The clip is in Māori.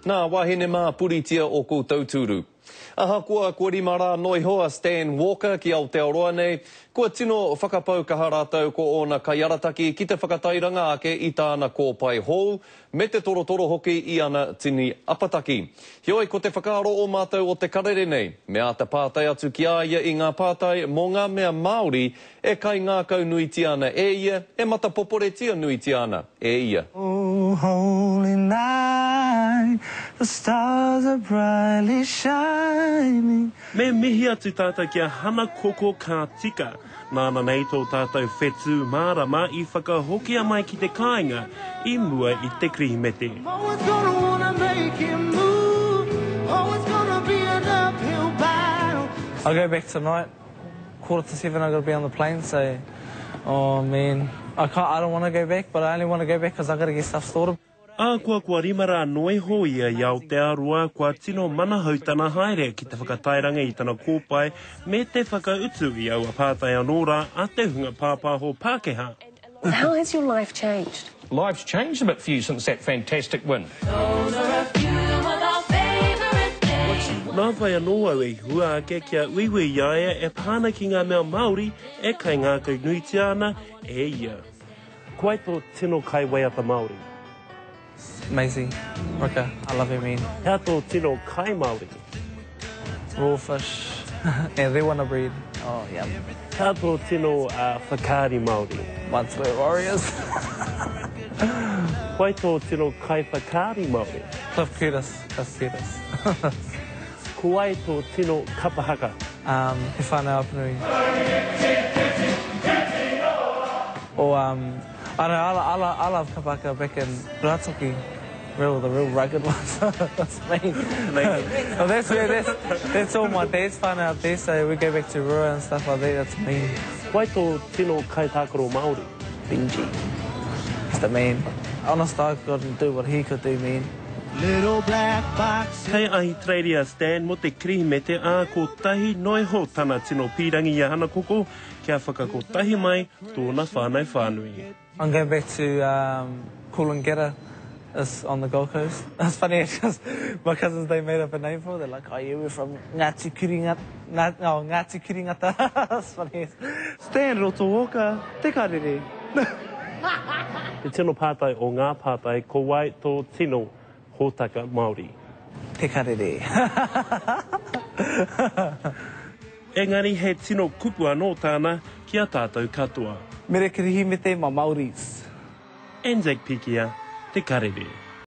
Nā wahine mā puritia o ko tauturu. Aha kua korimara noi hoa Stan Walker ki Aotearoa nei. Kua tino whakapau kaha rātou ko ona kaiarataki ki te whakatairanga ake i tāna kōpai hou, me te torotoro hoki i ana tini apataki. Hioi ko te whakaaro o mātou o te karere nei, me a te pātai atu ki aia i ngā pātai mō ngā mea Māori e kai ngā kau nui tiana e ia, e mata popore tia nui tiana e ia. Oh, holy night, the stars are brightly shining. Me mihi atu tātou kia hana koko kā tika. Nāna nei tō tātou whetū mārama i whakahokia mai ki te kāinga i mua i te krihimete. Always gonna wanna make him move. Always gonna be an uphill battle. I'll go back tonight. 6:45 I've got to be on the plane, so... Oh, man. I don't want to go back, but I only want to go back because I've got to get stuff sorted. Kua rimara noi hoia i Aotearoa kua tino mana hautana haere ki te whakatairanga i tana kōpai me te whakautu i aua pātai anōra a te hunga pāpāho Pākehā. How has your life changed? Life's changed a bit for you since that fantastic win. Those are a few of our favourite days. Nā whai anō au e hua ake kia uiwi iaia e pāna ki ngā mea Māori e kai ngā kau nui tiana e ia. Kuai tō tino kai waiata Māori. Amazing. Rika, I love you, man. Hea tō tino kai Māori. Raw fish and rewana breed. Oh, yum. Hea tō tino whakaari Māori. Once we're warriors. Kuai tō tino kai whakaari Māori. Cliff Curtis. Kuai tō tino kapahaka. He whānau apanui. Or, I know, I love kapaka back in Ratoki. The real rugged ones. That's me. Well, that's all my dad's fun out there, so we go back to Rua and stuff like that. That's me. Kuai tō tino kai tākaro Māori. Benji. He's the man. Honest, I couldn't do what he could do, man. Little black box. Kei ahi Tradia Stan mo te krihimete a ko tahi noi ho tana tino pirangi i hana koko kia whakakotahi mai tōna whānau whānui. I'm going back to Coolangatta. It's on the Gold Coast. It's funny because my cousins, they made up a name for it. They're like, oh yeah, we're from Ngāti Kuringata. Ngāti Kuringata. That's funny. Stan Rotowoka, te karere. Te tino pātai o ngā pātai ko wai tō tino hōtaka Māori. Te karere. Engari he tino kupu anō tāna kia tātou katoa. Mere kirihimete ma Māoris. Anzac Pikia, te karere.